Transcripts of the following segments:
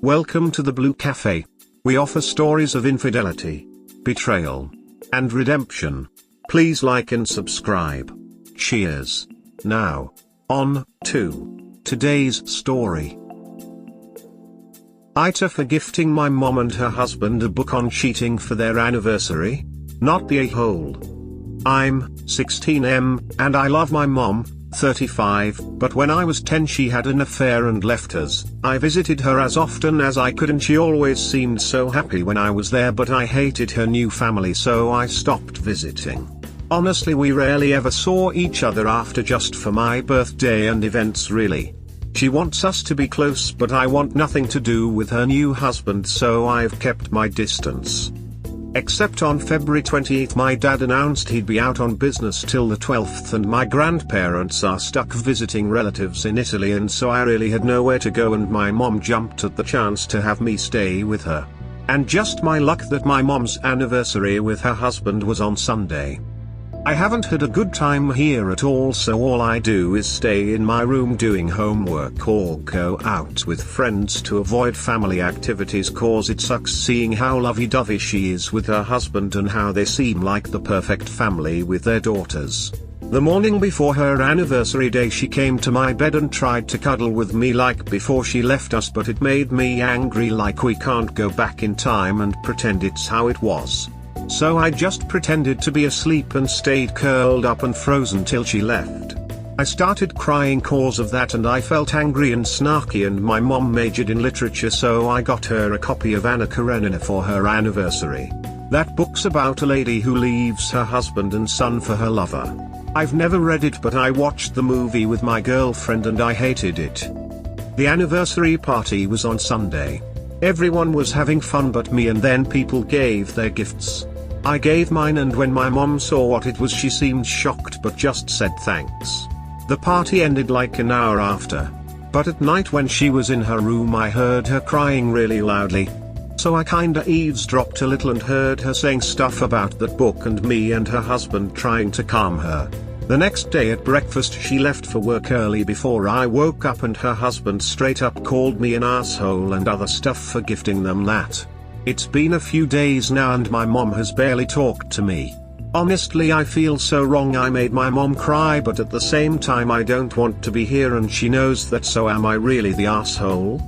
Welcome to the Blue Cafe. We offer stories of infidelity, betrayal, and redemption. Please like and subscribe. Cheers. Now, on to today's story. AITA for gifting my mom and her husband a book on cheating for their anniversary? Not the a-hole. I'm 16M, and I love my mom, 35, but when I was 10 she had an affair and left us. I visited her as often as I could and she always seemed so happy when I was there, but I hated her new family so I stopped visiting. Honestly, we rarely ever saw each other after, just for my birthday and events really. She wants us to be close, but I want nothing to do with her new husband, so I've kept my distance. Except on February 28th my dad announced he'd be out on business till the 12th and my grandparents are stuck visiting relatives in Italy, and so I really had nowhere to go and my mom jumped at the chance to have me stay with her. And just my luck that my mom's anniversary with her husband was on Sunday. I haven't had a good time here at all, so all I do is stay in my room doing homework or go out with friends to avoid family activities, cause it sucks seeing how lovey-dovey she is with her husband and how they seem like the perfect family with their daughters. The morning before her anniversary day she came to my bed and tried to cuddle with me like before she left us, but it made me angry, like we can't go back in time and pretend it's how it was. So I just pretended to be asleep and stayed curled up and frozen till she left. I started crying cause of that, and I felt angry and snarky, and my mom majored in literature so I got her a copy of Anna Karenina for her anniversary. That book's about a lady who leaves her husband and son for her lover. I've never read it, but I watched the movie with my girlfriend and I hated it. The anniversary party was on Sunday. Everyone was having fun but me, and then people gave their gifts. I gave mine, and when my mom saw what it was she seemed shocked but just said thanks. The party ended like an hour after. But at night when she was in her room I heard her crying really loudly. So I kinda eavesdropped a little and heard her saying stuff about that book and me and her husband trying to calm her. The next day at breakfast she left for work early before I woke up, and her husband straight up called me an asshole and other stuff for gifting them that. It's been a few days now and my mom has barely talked to me. Honestly, I feel so wrong. I made my mom cry, but at the same time I don't want to be here and she knows that, so am I really the asshole?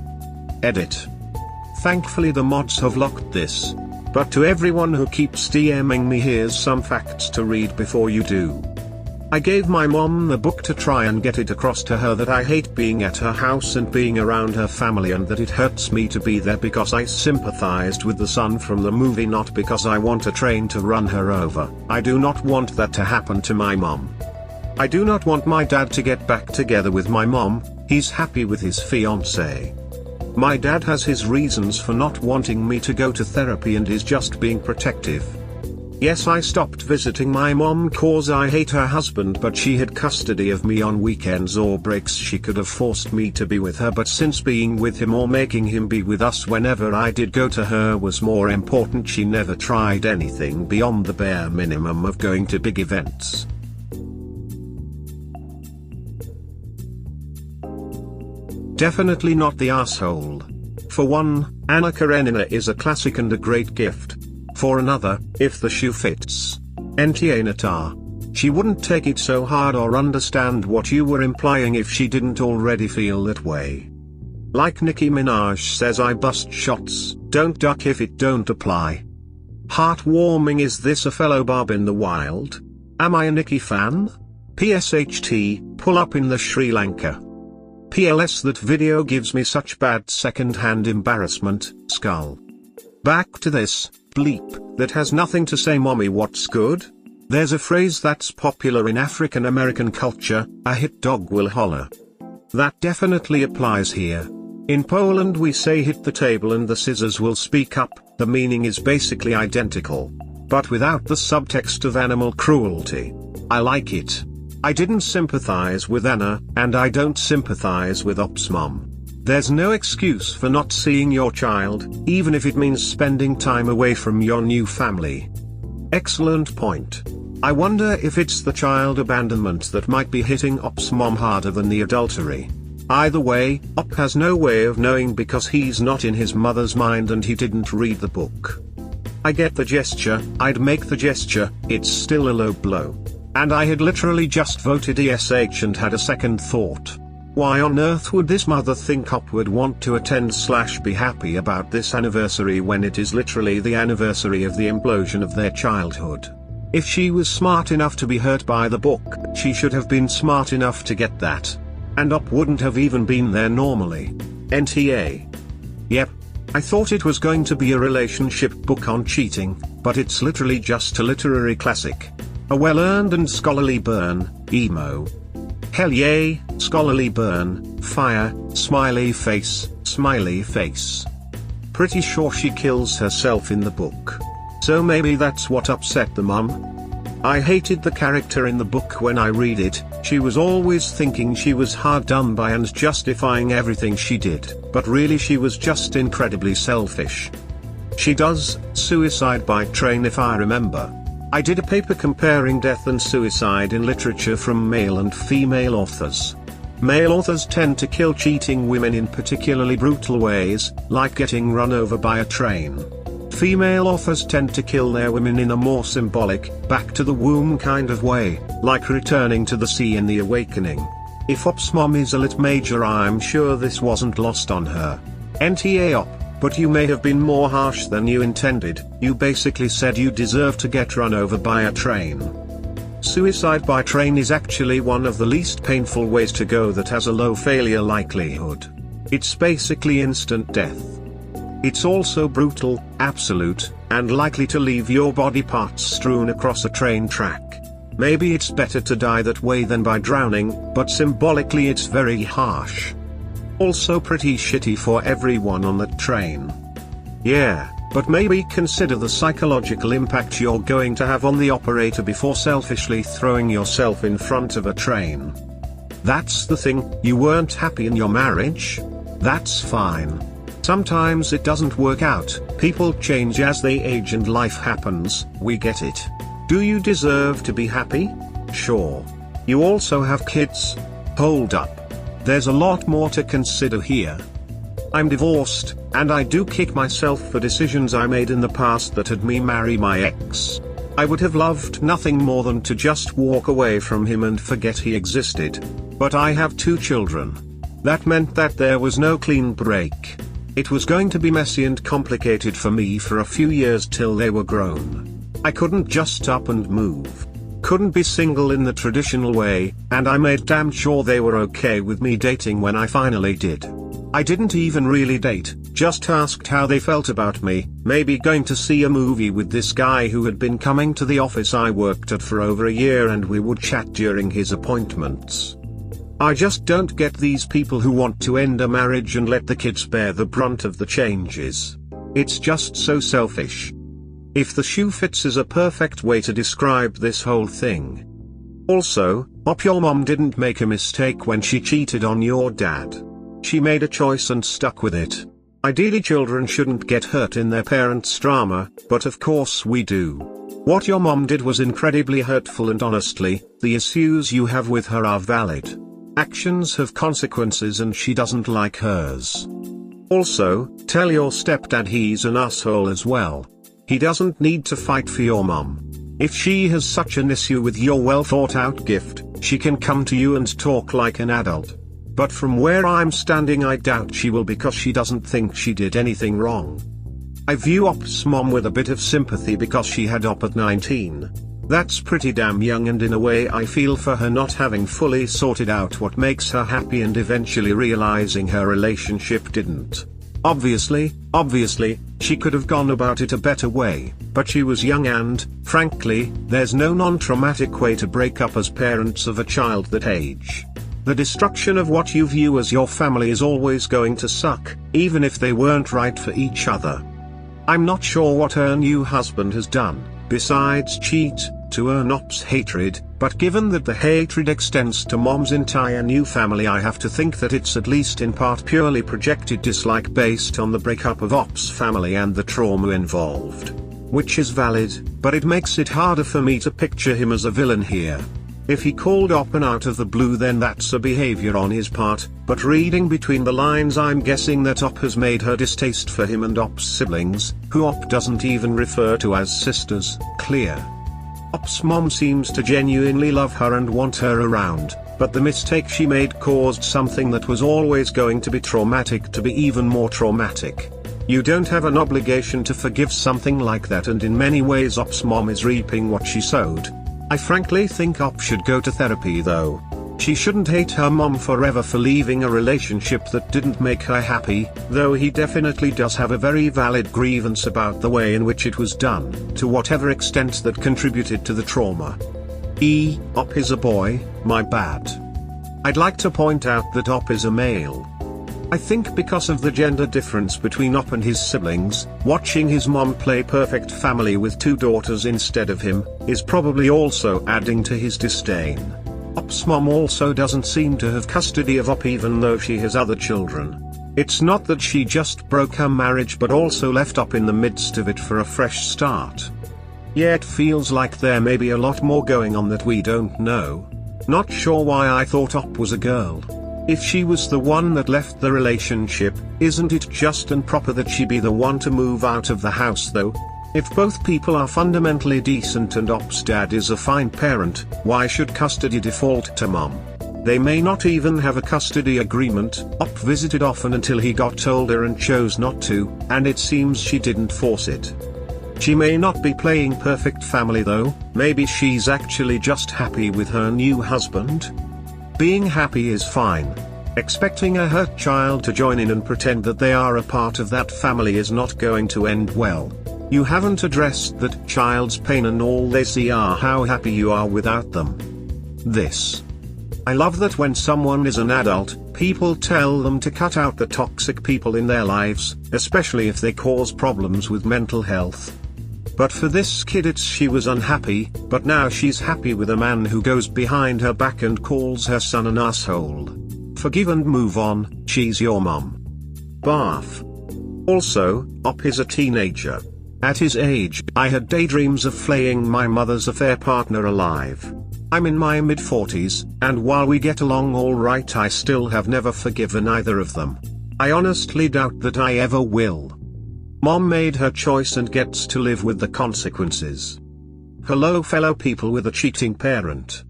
Edit. Thankfully the mods have locked this. But to everyone who keeps DMing me, here's some facts to read before you do. I gave my mom the book to try and get it across to her that I hate being at her house and being around her family, and that it hurts me to be there because I sympathized with the son from the movie, not because I want a train to run her over. I do not want that to happen to my mom. I do not want my dad to get back together with my mom. He's happy with his fiancée. My dad has his reasons for not wanting me to go to therapy and is just being protective. Yes, I stopped visiting my mom cause I hate her husband, but she had custody of me on weekends or breaks. She could have forced me to be with her, but since being with him or making him be with us whenever I did go to her was more important, she never tried anything beyond the bare minimum of going to big events. Definitely not the asshole. For one, Anna Karenina is a classic and a great gift. For another, if the shoe fits. AITA. She wouldn't take it so hard or understand what you were implying if she didn't already feel that way. Like Nicki Minaj says, I bust shots, don't duck if it don't apply. Heartwarming. Is this a fellow Barb in the wild? Am I a Nicki fan? PSHT, pull up in the Sri Lanka. PLS, that video gives me such bad second-hand embarrassment, skull. Back to this, bleep, that has nothing to say. Mommy, what's good? There's a phrase that's popular in African American culture, a hit dog will holler. That definitely applies here. In Poland we say hit the table and the scissors will speak up. The meaning is basically identical, but without the subtext of animal cruelty. I like it. I didn't sympathize with Anna, and I don't sympathize with Op's mom. There's no excuse for not seeing your child, even if it means spending time away from your new family. Excellent point. I wonder if it's the child abandonment that might be hitting Op's mom harder than the adultery. Either way, Op has no way of knowing because he's not in his mother's mind and he didn't read the book. I get the gesture, I'd make the gesture, it's still a low blow. And I had literally just voted ESH and had a second thought. Why on earth would this mother think Op would want to attend/be happy about this anniversary when it is literally the anniversary of the implosion of their childhood? If she was smart enough to be hurt by the book, she should have been smart enough to get that. And Op wouldn't have even been there normally. NTA. Yep. I thought it was going to be a relationship book on cheating, but it's literally just a literary classic. A well-earned and scholarly burn, emo. Hell yay, scholarly burn, fire, smiley face, smiley face. Pretty sure she kills herself in the book. So maybe that's what upset the mum? I hated the character in the book when I read it. She was always thinking she was hard done by and justifying everything she did, but really she was just incredibly selfish. She does suicide by train if I remember. I did a paper comparing death and suicide in literature from male and female authors. Male authors tend to kill cheating women in particularly brutal ways, like getting run over by a train. Female authors tend to kill their women in a more symbolic, back to the womb kind of way, like returning to the sea in The Awakening. If Op's mom is a lit major, I'm sure this wasn't lost on her. NTA Op. But you may have been more harsh than you intended. You basically said you deserve to get run over by a train. Suicide by train is actually one of the least painful ways to go that has a low failure likelihood. It's basically instant death. It's also brutal, absolute, and likely to leave your body parts strewn across a train track. Maybe it's better to die that way than by drowning, but symbolically it's very harsh. Also pretty shitty for everyone on that train. Yeah, but maybe consider the psychological impact you're going to have on the operator before selfishly throwing yourself in front of a train. That's the thing, you weren't happy in your marriage? That's fine. Sometimes it doesn't work out, people change as they age and life happens, we get it. Do you deserve to be happy? Sure. You also have kids? Hold up. There's a lot more to consider here. I'm divorced, and I do kick myself for decisions I made in the past that had me marry my ex. I would have loved nothing more than to just walk away from him and forget he existed. But I have 2 children. That meant that there was no clean break. It was going to be messy and complicated for me for a few years till they were grown. I couldn't just up and move. Couldn't be single in the traditional way, and I made damn sure they were okay with me dating when I finally did. I didn't even really date, just asked how they felt about me, maybe going to see a movie with this guy who had been coming to the office I worked at for over a year, and we would chat during his appointments. I just don't get these people who want to end a marriage and let the kids bear the brunt of the changes. It's just so selfish. If the shoe fits is a perfect way to describe this whole thing. Also, Op, your mom didn't make a mistake when she cheated on your dad. She made a choice and stuck with it. Ideally children shouldn't get hurt in their parents' drama, but of course we do. What your mom did was incredibly hurtful, and honestly, the issues you have with her are valid. Actions have consequences and she doesn't like hers. Also, tell your stepdad he's an asshole as well. He doesn't need to fight for your mom. If she has such an issue with your well-thought-out gift, she can come to you and talk like an adult. But from where I'm standing, I doubt she will, because she doesn't think she did anything wrong. I view Op's mom with a bit of sympathy because she had Op at 19. That's pretty damn young, and in a way I feel for her not having fully sorted out what makes her happy and eventually realizing her relationship didn't. Obviously, she could have gone about it a better way, but she was young and, frankly, there's no non-traumatic way to break up as parents of a child that age. The destruction of what you view as your family is always going to suck, even if they weren't right for each other. I'm not sure what her new husband has done, besides cheat, to earn Op's hatred, but given that the hatred extends to mom's entire new family, I have to think that it's at least in part purely projected dislike based on the breakup of Op's family and the trauma involved. Which is valid, but it makes it harder for me to picture him as a villain here. If he called Oppen out of the blue, then that's a behavior on his part, but reading between the lines, I'm guessing that Opp has made her distaste for him and Opp's siblings, who Opp doesn't even refer to as sisters, clear. Opp's mom seems to genuinely love her and want her around, but the mistake she made caused something that was always going to be traumatic to be even more traumatic. You don't have an obligation to forgive something like that, and in many ways Opp's mom is reaping what she sowed. I frankly think Opp should go to therapy though. She shouldn't hate her mom forever for leaving a relationship that didn't make her happy, though he definitely does have a very valid grievance about the way in which it was done, to whatever extent that contributed to the trauma. Opp is a boy, my bad. I'd like to point out that Opp is a male. I think because of the gender difference between Opp and his siblings, watching his mom play perfect family with 2 daughters instead of him, is probably also adding to his disdain. Opp's mom also doesn't seem to have custody of Opp even though she has other children. It's not that she just broke her marriage but also left Opp in the midst of it for a fresh start. Yeah, it feels like there may be a lot more going on that we don't know. Not sure why I thought Opp was a girl. If she was the one that left the relationship, isn't it just and proper that she be the one to move out of the house though? If both people are fundamentally decent and Opp's dad is a fine parent, why should custody default to mom? They may not even have a custody agreement. Opp visited often until he got older and chose not to, and it seems she didn't force it. She may not be playing perfect family though, maybe she's actually just happy with her new husband. Being happy is fine. Expecting a hurt child to join in and pretend that they are a part of that family is not going to end well. You haven't addressed that child's pain and all they see are how happy you are without them. I love that when someone is an adult, people tell them to cut out the toxic people in their lives, especially if they cause problems with mental health. But for this kid she was unhappy, but now she's happy with a man who goes behind her back and calls her son an asshole. Forgive and move on, she's your mom. Barf. Also, Opp is a teenager. At his age, I had daydreams of flaying my mother's affair partner alive. I'm in my mid-40s, and while we get along alright, I still have never forgiven either of them. I honestly doubt that I ever will. Mom made her choice and gets to live with the consequences. Hello fellow people with a cheating parent.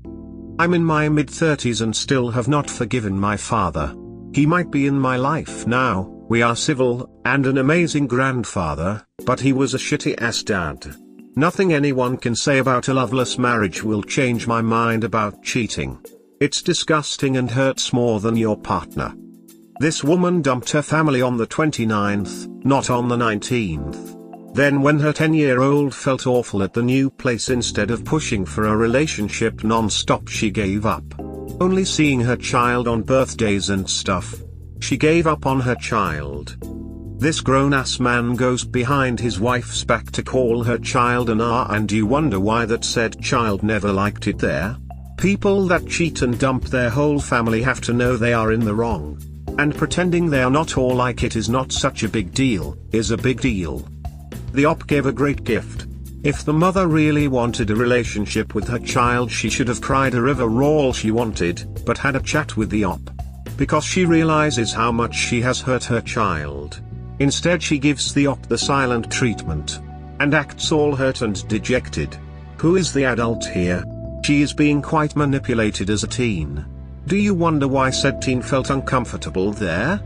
I'm in my mid-30s and still have not forgiven my father. He might be in my life now, we are civil, and an amazing grandfather, but he was a shitty-ass dad. Nothing anyone can say about a loveless marriage will change my mind about cheating. It's disgusting and hurts more than your partner. This woman dumped her family on the 29th, not on the 19th. Then when her 10-year-old felt awful at the new place, instead of pushing for a relationship non-stop, she gave up. Only seeing her child on birthdays and stuff. She gave up on her child. This grown-ass man goes behind his wife's back to call her child an and you wonder why that said child never liked it there? People that cheat and dump their whole family have to know they are in the wrong. And pretending they are not or like it is not such a big deal, is a big deal. The Opp gave a great gift. If the mother really wanted a relationship with her child, she should have cried a river all she wanted, but had a chat with the Opp. Because she realizes how much she has hurt her child. Instead she gives the Opp the silent treatment. And acts all hurt and dejected. Who is the adult here? She is being quite manipulated as a teen. Do you wonder why said teen felt uncomfortable there?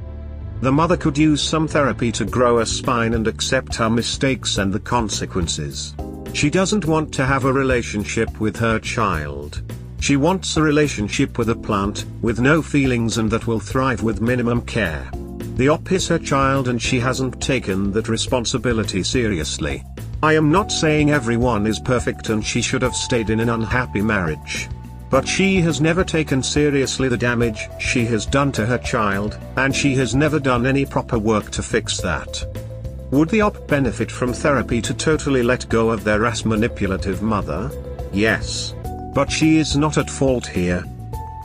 The mother could use some therapy to grow a spine and accept her mistakes and the consequences. She doesn't want to have a relationship with her child. She wants a relationship with a plant, with no feelings and that will thrive with minimum care. The Opp is her child and she hasn't taken that responsibility seriously. I am not saying everyone is perfect and she should have stayed in an unhappy marriage. But she has never taken seriously the damage she has done to her child, and she has never done any proper work to fix that. Would the Opp benefit from therapy to totally let go of their ass manipulative mother? Yes. But she is not at fault here.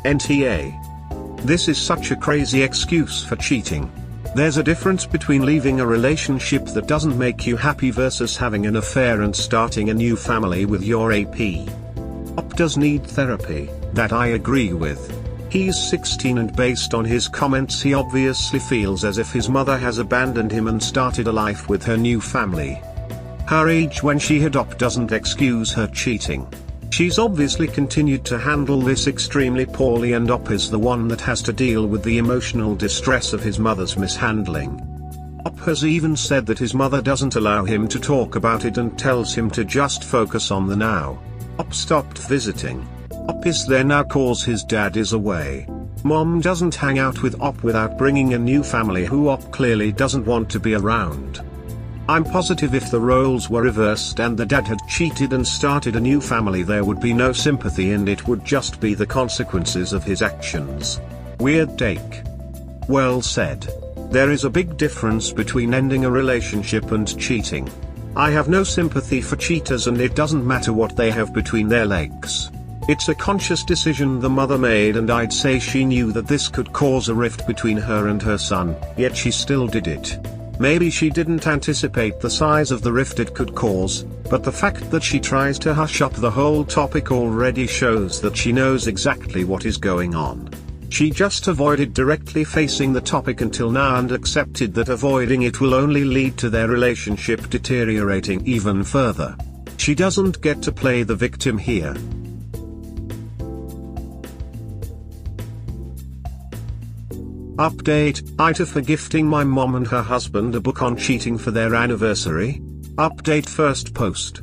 NTA. This is such a crazy excuse for cheating. There's a difference between leaving a relationship that doesn't make you happy versus having an affair and starting a new family with your AP. Opp does need therapy, that I agree with. He's 16 and based on his comments he obviously feels as if his mother has abandoned him and started a life with her new family. Her age when she had op doesn't excuse her cheating. She's obviously continued to handle this extremely poorly, and op is the one that has to deal with the emotional distress of his mother's mishandling. Op has even said that his mother doesn't allow him to talk about it and tells him to just focus on the now. Op stopped visiting. Op is there now cause his dad is away. Mom doesn't hang out with Op without bringing a new family who Op clearly doesn't want to be around. I'm positive if the roles were reversed and the dad had cheated and started a new family, there would be no sympathy and it would just be the consequences of his actions. Weird take. Well said. There is a big difference between ending a relationship and cheating. I have no sympathy for cheaters, and it doesn't matter what they have between their legs. It's a conscious decision the mother made, and I'd say she knew that this could cause a rift between her and her son, yet she still did it. Maybe she didn't anticipate the size of the rift it could cause, but the fact that she tries to hush up the whole topic already shows that she knows exactly what is going on. She just avoided directly facing the topic until now and accepted that avoiding it will only lead to their relationship deteriorating even further. She doesn't get to play the victim here. Update: AITA for gifting my mom and her husband a book on cheating for their anniversary. Update: first post.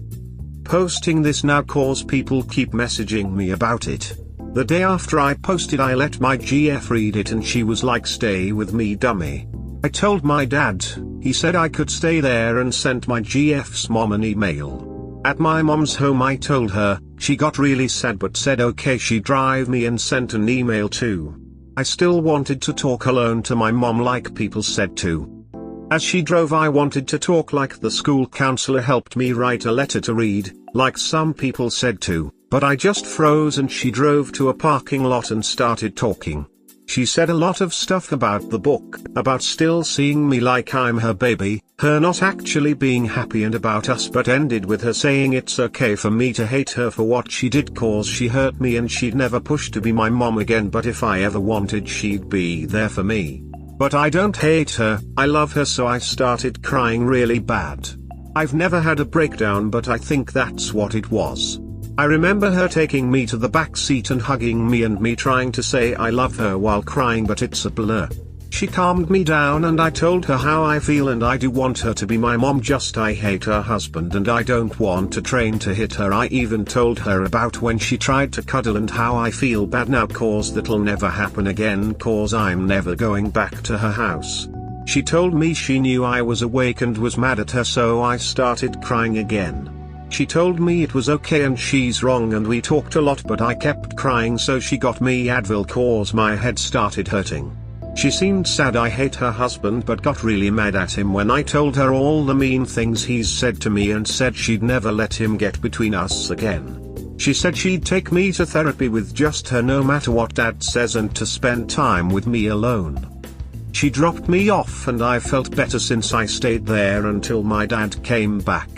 Posting this now cause people keep messaging me about it. The day after I posted I let my GF read it and she was like, "Stay with me, dummy." I told my dad, he said I could stay there and sent my GF's mom an email. At my mom's home I told her, she got really sad but said okay she'd drive me and sent an email too. I still wanted to talk alone to my mom like people said to. As she drove I wanted to talk like the school counselor helped me write a letter to read, like some people said to, but I just froze and she drove to a parking lot and started talking. She said a lot of stuff about the book, about still seeing me like I'm her baby, her not actually being happy, and about us, but ended with her saying it's okay for me to hate her for what she did cause she hurt me and she'd never push to be my mom again, but if I ever wanted she'd be there for me. But I don't hate her, I love her. So I started crying really bad. I've never had a breakdown, but I think that's what it was. I remember her taking me to the back seat and hugging me and me trying to say I love her while crying, but it's a blur. She calmed me down and I told her how I feel and I do want her to be my mom, just I hate her husband and I don't want to train to hit her. I even told her about when she tried to cuddle and how I feel bad now cause that'll never happen again cause I'm never going back to her house. She told me she knew I was awake and was mad at her, so I started crying again. She told me it was okay and she's wrong and we talked a lot, but I kept crying, so she got me Advil cause my head started hurting. She seemed sad I hate her husband but got really mad at him when I told her all the mean things he's said to me and said she'd never let him get between us again. She said she'd take me to therapy with just her no matter what dad says and to spend time with me alone. She dropped me off and I felt better since I stayed there until my dad came back.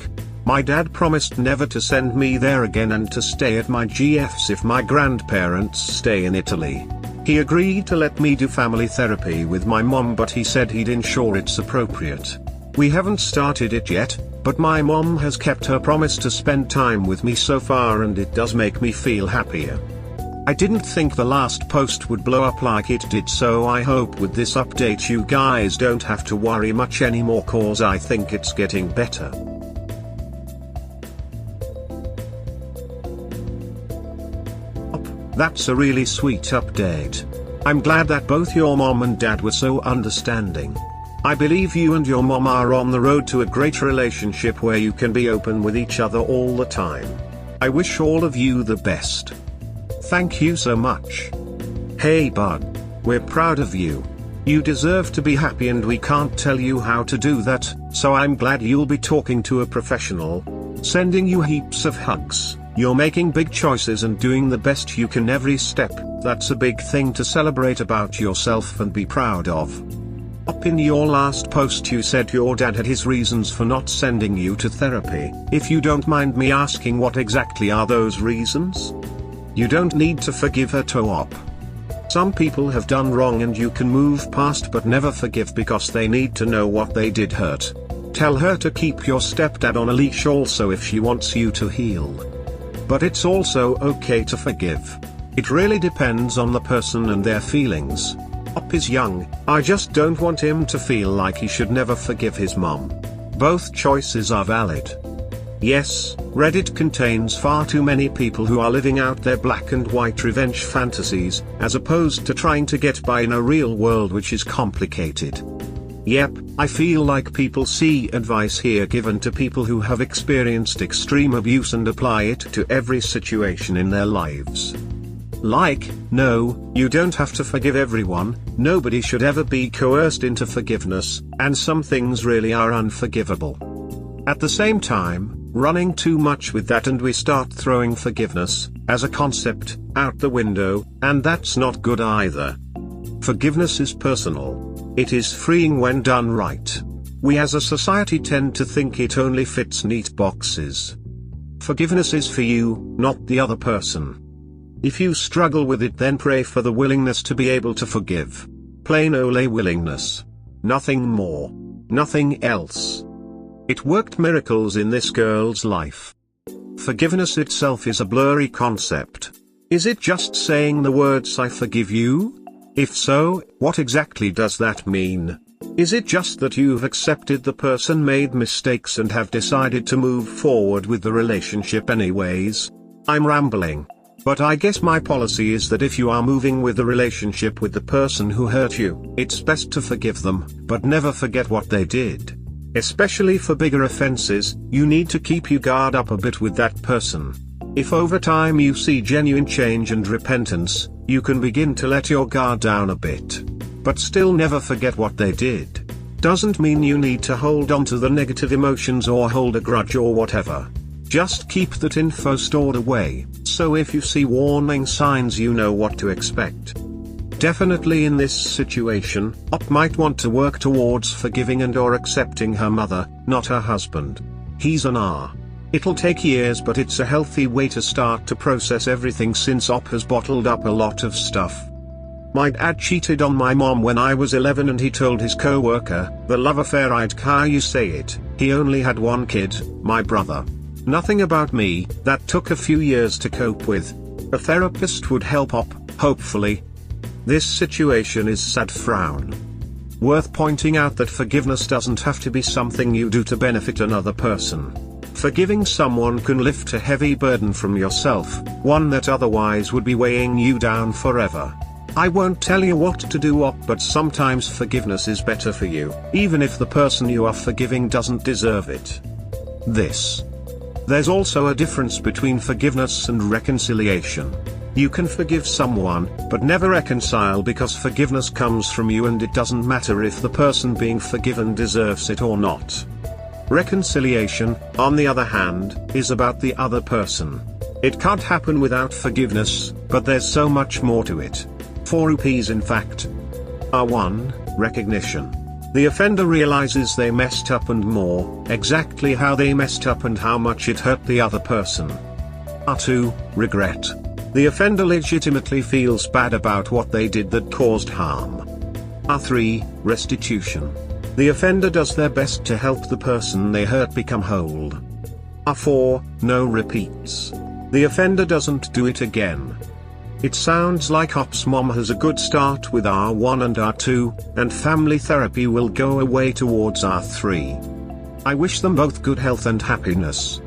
My dad promised never to send me there again and to stay at my GF's if my grandparents stay in Italy. He agreed to let me do family therapy with my mom, but he said he'd ensure it's appropriate. We haven't started it yet, but my mom has kept her promise to spend time with me so far and it does make me feel happier. I didn't think the last post would blow up like it did, so I hope with this update you guys don't have to worry much anymore cause I think it's getting better. That's a really sweet update. I'm glad that both your mom and dad were so understanding. I believe you and your mom are on the road to a great relationship where you can be open with each other all the time. I wish all of you the best. Thank you so much. Hey bud. We're proud of you. You deserve to be happy and we can't tell you how to do that, so I'm glad you'll be talking to a professional. Sending you heaps of hugs. You're making big choices and doing the best you can every step. That's a big thing to celebrate about yourself and be proud of. Up in your last post you said your dad had his reasons for not sending you to therapy. If you don't mind me asking, what exactly are those reasons? You don't need to forgive her to op. Some people have done wrong and you can move past but never forgive because they need to know what they did hurt. Tell her to keep your stepdad on a leash also if she wants you to heal. But it's also okay to forgive. It really depends on the person and their feelings. Op is young, I just don't want him to feel like he should never forgive his mom. Both choices are valid. Yes, Reddit contains far too many people who are living out their black and white revenge fantasies, as opposed to trying to get by in a real world which is complicated. Yep, I feel like people see advice here given to people who have experienced extreme abuse and apply it to every situation in their lives. Like, no, you don't have to forgive everyone, nobody should ever be coerced into forgiveness, and some things really are unforgivable. At the same time, running too much with that and we start throwing forgiveness, as a concept, out the window, and that's not good either. Forgiveness is personal. It is freeing when done right. We as a society tend to think it only fits neat boxes. Forgiveness is for you, not the other person. If you struggle with it, then pray for the willingness to be able to forgive. Plain ole willingness. Nothing more. Nothing else. It worked miracles in this girl's life. Forgiveness itself is a blurry concept. Is it just saying the words "I forgive you"? If so, what exactly does that mean? Is it just that you've accepted the person made mistakes and have decided to move forward with the relationship anyways? I'm rambling. But I guess my policy is that if you are moving with the relationship with the person who hurt you, it's best to forgive them, but never forget what they did. Especially for bigger offenses, you need to keep your guard up a bit with that person. If over time you see genuine change and repentance, you can begin to let your guard down a bit. But still never forget what they did. Doesn't mean you need to hold on to the negative emotions or hold a grudge or whatever. Just keep that info stored away, so if you see warning signs you know what to expect. Definitely in this situation, Op might want to work towards forgiving and or accepting her mother, not her husband. He's an R. It'll take years, but it's a healthy way to start to process everything since Op has bottled up a lot of stuff. My dad cheated on my mom when I was 11 and he told his co-worker, the love affair I'd how you say it, he only had one kid, my brother. Nothing about me, that took a few years to cope with. A therapist would help Op, hopefully. This situation is sad frown. Worth pointing out that forgiveness doesn't have to be something you do to benefit another person. Forgiving someone can lift a heavy burden from yourself, one that otherwise would be weighing you down forever. I won't tell you what to do, Op, but sometimes forgiveness is better for you, even if the person you are forgiving doesn't deserve it. There's also a difference between forgiveness and reconciliation. You can forgive someone, but never reconcile because forgiveness comes from you and it doesn't matter if the person being forgiven deserves it or not. Reconciliation, on the other hand, is about the other person. It can't happen without forgiveness, but there's so much more to it. 4 rupees in fact. R1, recognition. The offender realizes they messed up and more, exactly how they messed up and how much it hurt the other person. R2, regret. The offender legitimately feels bad about what they did that caused harm. R3, restitution. The offender does their best to help the person they hurt become whole. R4, no repeats. The offender doesn't do it again. It sounds like Op's mom has a good start with R1 and R2, and family therapy will go away towards R3. I wish them both good health and happiness.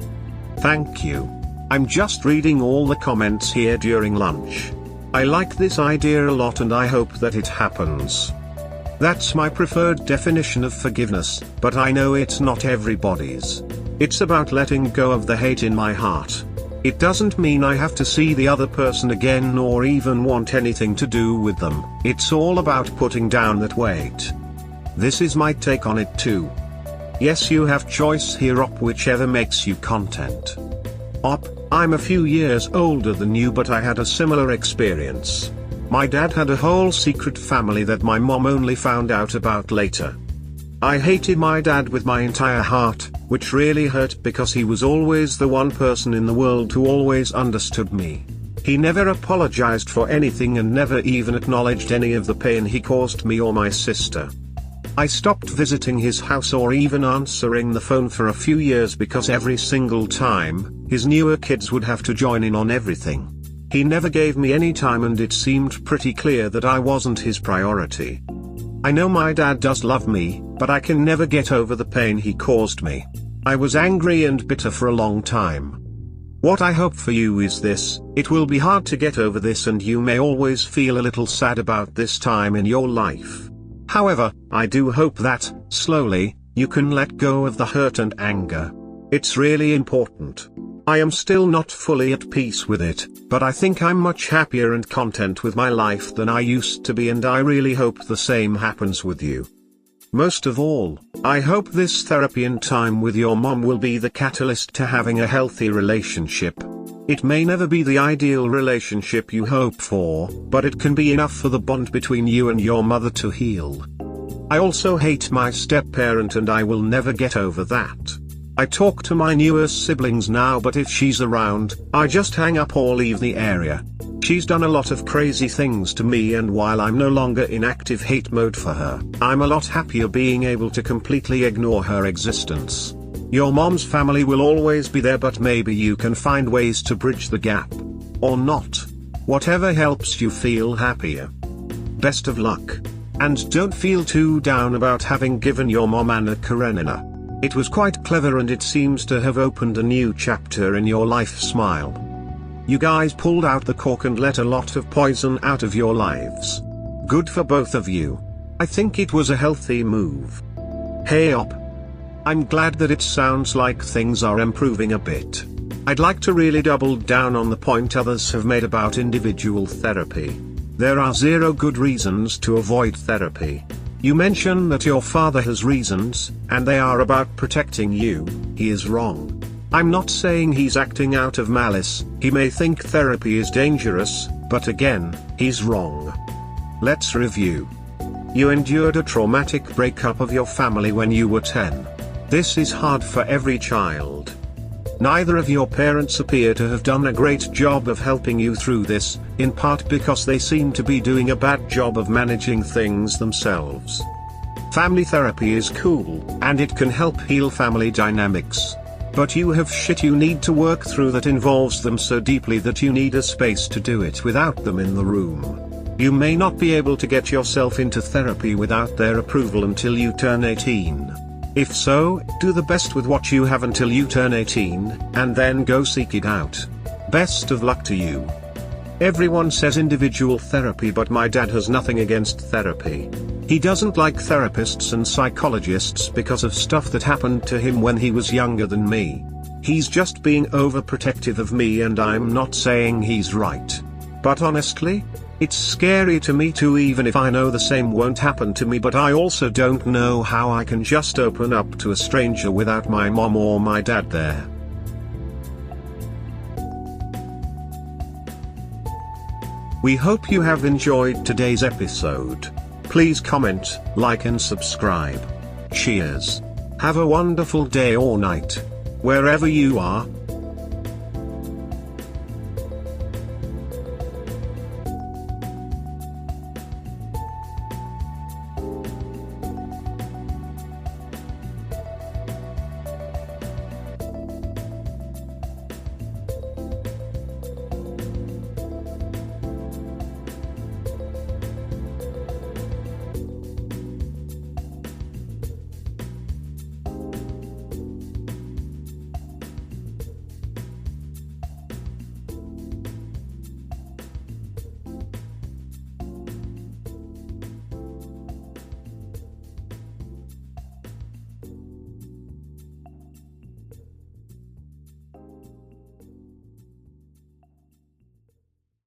Thank you. I'm just reading all the comments here during lunch. I like this idea a lot and I hope that it happens. That's my preferred definition of forgiveness, but I know it's not everybody's. It's about letting go of the hate in my heart. It doesn't mean I have to see the other person again or even want anything to do with them. It's all about putting down that weight. This is my take on it too. Yes, you have choice here, Op, whichever makes you content. Op, I'm a few years older than you, but I had a similar experience. My dad had a whole secret family that my mom only found out about later. I hated my dad with my entire heart, which really hurt because he was always the one person in the world who always understood me. He never apologized for anything and never even acknowledged any of the pain he caused me or my sister. I stopped visiting his house or even answering the phone for a few years because every single time, his newer kids would have to join in on everything. He never gave me any time and it seemed pretty clear that I wasn't his priority. I know my dad does love me, but I can never get over the pain he caused me. I was angry and bitter for a long time. What I hope for you is this: it will be hard to get over this and you may always feel a little sad about this time in your life. However, I do hope that, slowly, you can let go of the hurt and anger. It's really important. I am still not fully at peace with it, but I think I'm much happier and content with my life than I used to be, and I really hope the same happens with you. Most of all, I hope this therapy and time with your mom will be the catalyst to having a healthy relationship. It may never be the ideal relationship you hope for, but it can be enough for the bond between you and your mother to heal. I also hate my step-parent and I will never get over that. I talk to my newer siblings now, but if she's around, I just hang up or leave the area. She's done a lot of crazy things to me, and while I'm no longer in active hate mode for her, I'm a lot happier being able to completely ignore her existence. Your mom's family will always be there, but maybe you can find ways to bridge the gap. Or not. Whatever helps you feel happier. Best of luck. And don't feel too down about having given your mom Anna Karenina. It was quite clever and it seems to have opened a new chapter in your life. Smile. You guys pulled out the cork and let a lot of poison out of your lives. Good for both of you. I think it was a healthy move. Hey up. I'm glad that it sounds like things are improving a bit. I'd like to really double down on the point others have made about individual therapy. There are 0 good reasons to avoid therapy. You mention that your father has reasons, and they are about protecting you. He is wrong. I'm not saying he's acting out of malice. He may think therapy is dangerous, but again, he's wrong. Let's review. You endured a traumatic breakup of your family when you were 10. This is hard for every child. Neither of your parents appear to have done a great job of helping you through this, in part because they seem to be doing a bad job of managing things themselves. Family therapy is cool, and it can help heal family dynamics. But you have shit you need to work through that involves them so deeply that you need a space to do it without them in the room. You may not be able to get yourself into therapy without their approval until you turn 18. If so, do the best with what you have until you turn 18, and then go seek it out. Best of luck to you. Everyone says individual therapy, but my dad has nothing against therapy. He doesn't like therapists and psychologists because of stuff that happened to him when he was younger than me. He's just being overprotective of me, and I'm not saying he's right. But honestly, it's scary to me too, even if I know the same won't happen to me, but I also don't know how I can just open up to a stranger without my mom or my dad there. We hope you have enjoyed today's episode. Please comment, like and subscribe. Cheers. Have a wonderful day or night, wherever you are.